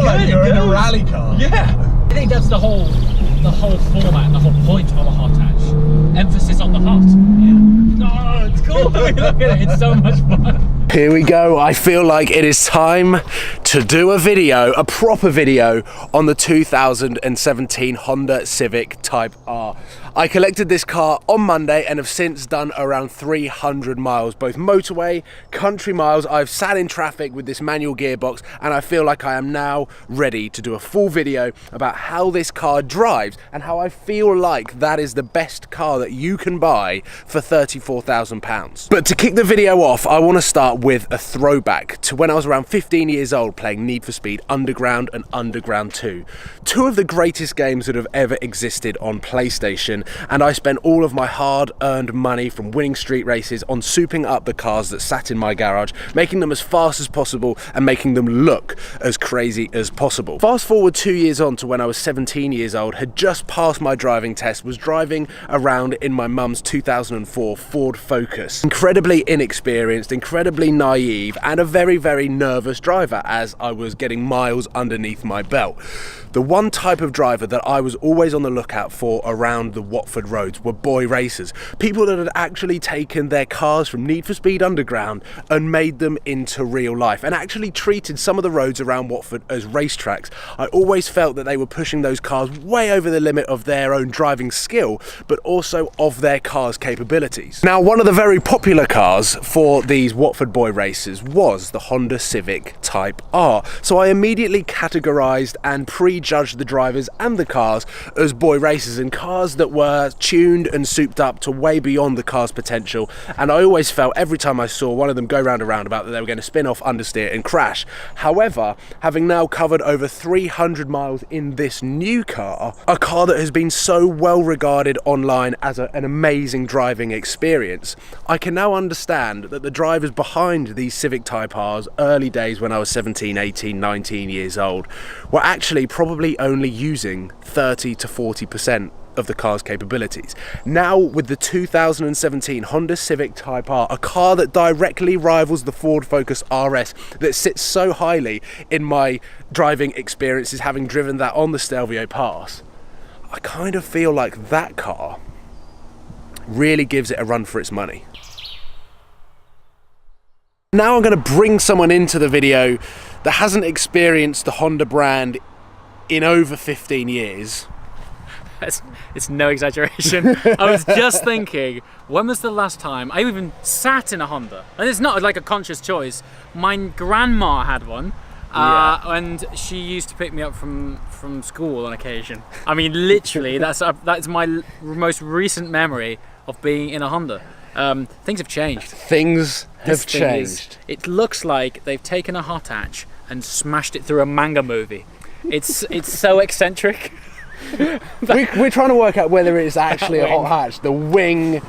like you're in a rally car. Yeah. I think that's the whole format, the whole point of a hot hatch. Emphasis on the hot. Yeah. Oh, it's cool. Look at it. It's so much fun. Here we go. I feel like it is time to do a video, a proper video on the 2017 Honda Civic Type R. I collected this car on Monday and have since done around 300 miles, both motorway, country miles. I've sat in traffic with this manual gearbox and I feel like I am now ready to do a full video about how this car drives and how I feel like that is the best car that you can buy for £34,000. But to kick the video off, I want to start with a throwback to when I was around 15 years old playing Need for Speed Underground and Underground 2. Two of the greatest games that have ever existed on PlayStation, and I spent all of my hard-earned money from winning street races on souping up the cars that sat in my garage, making them as fast as possible and making them look as crazy as possible. Fast forward 2 years on to when I was 17 years old, had just passed my driving test, was driving around in my mum's 2004 Ford Focus. Incredibly inexperienced, incredibly naive, and a very, very nervous driver as I was getting miles underneath my belt. The one type of driver that I was always on the lookout for around the Watford roads were boy racers. People that had actually taken their cars from Need for Speed Underground and made them into real life and actually treated some of the roads around Watford as racetracks. I always felt that they were pushing those cars way over the limit of their own driving skill, but also of their car's capabilities. Now, one of the very popular cars for these Watford boy racers was the Honda Civic Type R. So I immediately categorized and prejudged the drivers and the cars as boy racers and cars that were tuned and souped up to way beyond the car's potential. And I always felt every time I saw one of them go round a roundabout that they were going to spin off, understeer and crash. However, having now covered over 300 miles in this new car, a car that has been so well regarded online as an amazing driving experience, I can now understand that the drivers behind these Civic Type R's early days when I was 17, 18, 19 years old were actually probably only using 30 to 40% of the car's capabilities. Now with the 2017 Honda Civic Type R, a car that directly rivals the Ford Focus RS, that sits so highly in my driving experiences, having driven that on the Stelvio Pass, I kind of feel like that car really gives it a run for its money. Now I'm going to bring someone into the video that hasn't experienced the Honda brand in over 15 years. It's no exaggeration. I was just thinking, when was the last time I even sat in a Honda? And it's not like a conscious choice. My grandma had one, and she used to pick me up from school on occasion. I mean, literally, that's my most recent memory of being in a Honda. Things have changed. Things have changed. It looks like they've taken a hot hatch and smashed it through a manga movie. It's so eccentric. We're trying to work out whether it's actually a hot hatch. The wing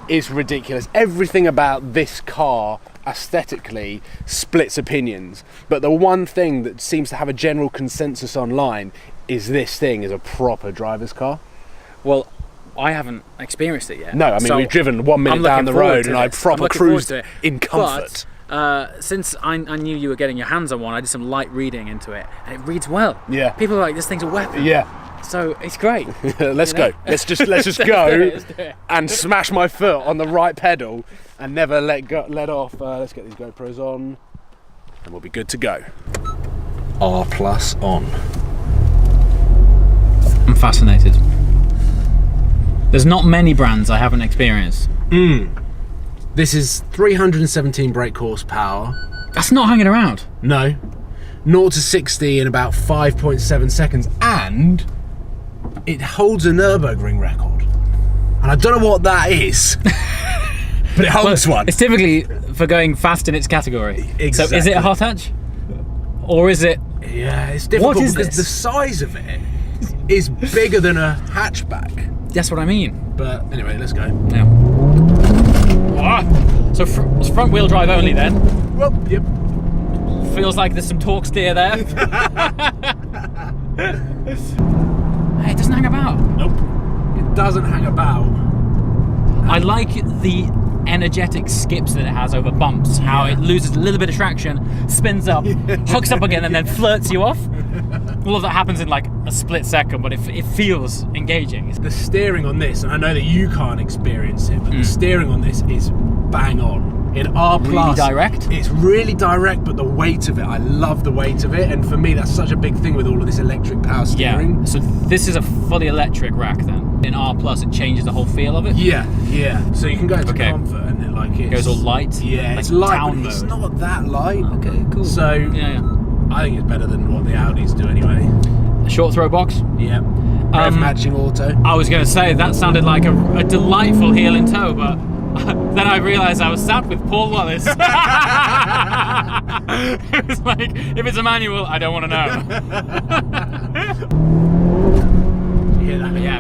is ridiculous. Everything about this car aesthetically splits opinions, but the one thing that seems to have a general consensus online is this thing is a proper driver's car. Well, I haven't experienced it yet. No, I mean, so we've driven 1 minute down the road and I proper cruised in comfort. But since I knew you were getting your hands on one, I did some light reading into it, and it reads well. Yeah. People are like, this thing's a weapon. Yeah. So it's great. Let's go. Let's just go let's do it. And smash my foot on the right pedal and never let off. Let's get these GoPros on, and we'll be good to go. R+ on. I'm fascinated. There's not many brands I haven't experienced. This is 317 brake horsepower. That's not hanging around. No. 0 to 60 in about 5.7 seconds, and it holds a Nürburgring record. And I don't know what that is, but it holds one. It's typically for going fast in its category. Exactly. So is it a hot hatch? Or is it... Yeah, it's difficult because the size of it is bigger than a hatchback. That's what I mean. But anyway, let's go. Yeah. So it's front wheel drive only then? Well, yep. Feels like there's some torque steer there. Hey, it doesn't hang about. Nope. It doesn't hang about. I like the energetic skips that it has over bumps, how it loses a little bit of traction, spins up, hooks up again and then flirts you off. all of that happens in like a split second, but it feels engaging. The steering on this, and I know that you can't experience it, but the steering on this is bang on. In R+, Really direct? It's really direct, but the weight of it, I love the weight of it, and for me that's such a big thing with all of this electric power steering. Yeah. So this is a fully electric rack then. In R+, it changes the whole feel of it. Yeah. So you can go into comfort, and it goes all light. Yeah, like it's light, down but it's mode. not that light. Okay, cool. So yeah. I think it's better than what the Audis do anyway. A short throw box. Yeah. Rev matching auto. I was going to say that sounded like a delightful heel and toe, but then I realised I was sat with Paul Wallace. It was like, if it's a manual, I don't want to know. You hear that? Yeah.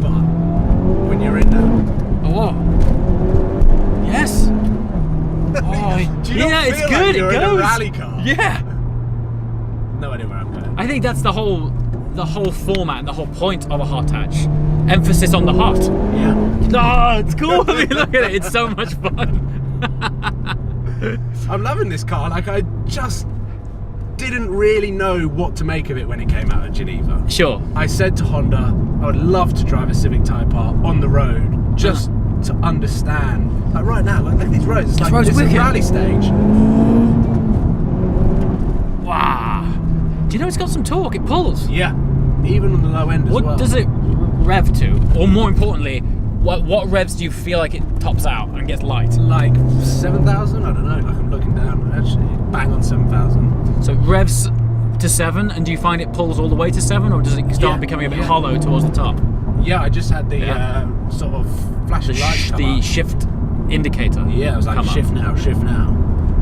But when you're in there. Oh. Yes. Oh, Do you not it's feel good. like you're it in goes. a rally car? Yeah. No idea where I'm going. I think that's the whole format and the whole point of a hot hatch. Emphasis on the hot. Yeah. No, it's cool. I mean, look at it. It's so much fun. I'm loving this car. Like, I just didn't really know what to make of it when it came out of Geneva. Sure. I said to Honda, I would love to drive a Civic Type R on the road, just to understand. Like right now, look at these roads. It's like it's a rally stage. Wow. Do you know it's got some torque? It pulls. Yeah. Even on the low end as well. What does it rev to? Or more importantly, what revs do you feel like it tops out and gets light? Like 7,000? I don't know. Like I'm looking down. Actually, bang on 7,000. So it revs to 7, and do you find it pulls all the way to 7, or does it start becoming a bit hollow towards the top? Yeah, I just had the sort of flashing lights come the up. shift indicator. Yeah, it was like shift now, shift now.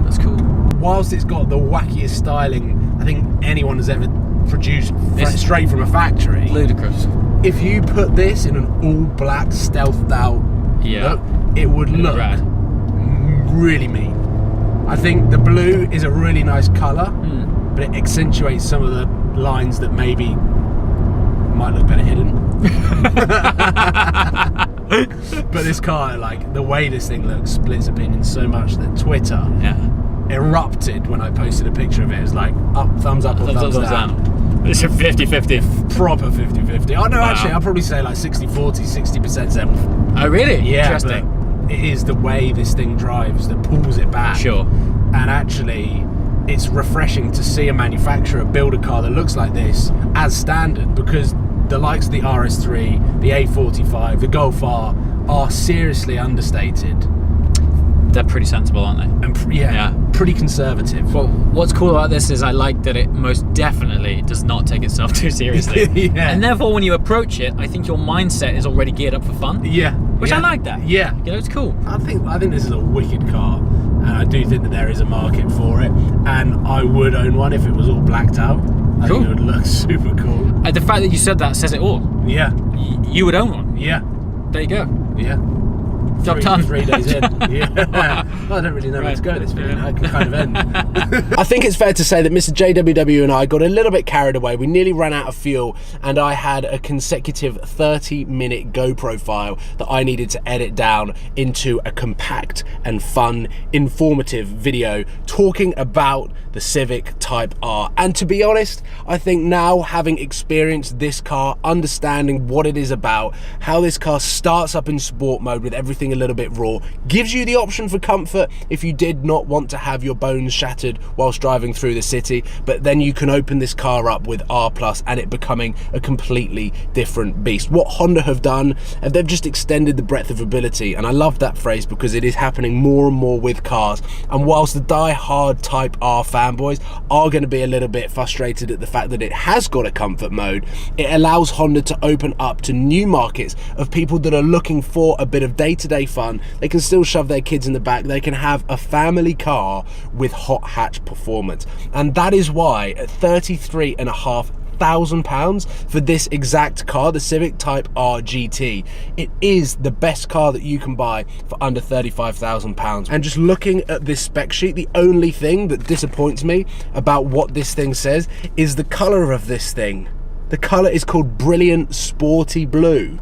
That's cool. Whilst it's got the wackiest styling I think anyone has ever produced straight from a factory. Ludicrous. If you put this in an all black stealthed out look, it would look really mean. I think the blue is a really nice colour, but it accentuates some of the lines that maybe might look better hidden. But this car, like the way this thing looks, splits opinions so much that Twitter erupted when I posted a picture of it. It was like thumbs up or thumbs down. It's a 50-50. Proper 50-50. Oh no, actually I'll probably say like 60-40, 60% Zen. Oh really? Yeah, interesting. But it is the way this thing drives that pulls it back. Sure. And actually it's refreshing to see a manufacturer build a car that looks like this as standard, because the likes of the RS3, the A45, the Golf R are seriously understated. They're pretty sensible, aren't they? And pretty conservative. Well, what's cool about this is I like that it most definitely does not take itself too seriously. And therefore, when you approach it, I think your mindset is already geared up for fun. Yeah. Which I like that. Yeah. You know, it's cool. I think this is a wicked car, and I do think that there is a market for it, and I would own one if it was all blacked out. I think it would look super cool. The fact that you said that says it all. Yeah. You would own one. Yeah. There you go. Yeah. Job done. 3 days in. Yeah. Well, I don't really know where to go this video now. It can kind of end. I think it's fair to say that Mr. JWW and I got a little bit carried away. We nearly ran out of fuel, and I had a consecutive 30-minute GoPro file that I needed to edit down into a compact and fun, informative video talking about the Civic Type R. And to be honest, I think now, having experienced this car, understanding what it is about, how this car starts up in sport mode with everything a little bit raw, gives you the option for comfort if you did not want to have your bones shattered whilst driving through the city, but then you can open this car up with R+ and it becoming a completely different beast. What Honda have done, they've just extended the breadth of ability, and I love that phrase because it is happening more and more with cars. And whilst the die-hard Type R fanboys are going to be a little bit frustrated at the fact that it has got a comfort mode, it allows Honda to open up to new markets of people that are looking for a bit of day-to-day fun. They can still shove their kids in the back. They can have a family car with hot hatch performance, and that is why at £33,500 for this exact car, the Civic Type R GT, it is the best car that you can buy for under £35,000. And just looking at this spec sheet, the only thing that disappoints me about what this thing says is the colour of this thing. The colour is called Brilliant Sporty Blue.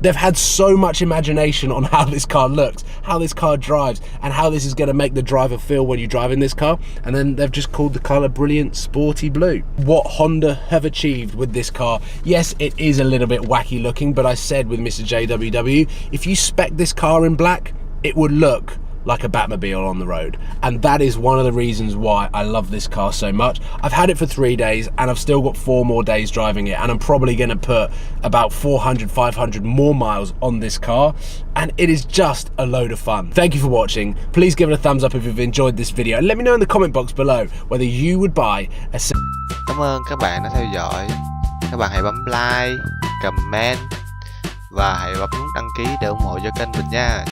They've had so much imagination on how this car looks, how this car drives, and how this is going to make the driver feel when you drive in this car. And then they've just called the colour brilliant sporty blue. What Honda have achieved with this car, yes, it is a little bit wacky looking, but I said with Mr. JWW, if you spec this car in black, it would look like a Batmobile on the road. And that is one of the reasons why I love this car so much. I've had it for 3 days and I've still got 4 more days driving it, and I'm probably going to put about 400, 500 more miles on this car, and it is just a load of fun. Thank you for watching. Please give it a thumbs up if you've enjoyed this video, and let me know in the comment box below whether you would buy a... Cảm ơn các bạn đã theo dõi. Các bạn hãy bấm like, comment và hãy bấm nút đăng ký để ủng hộ cho kênh mình nha.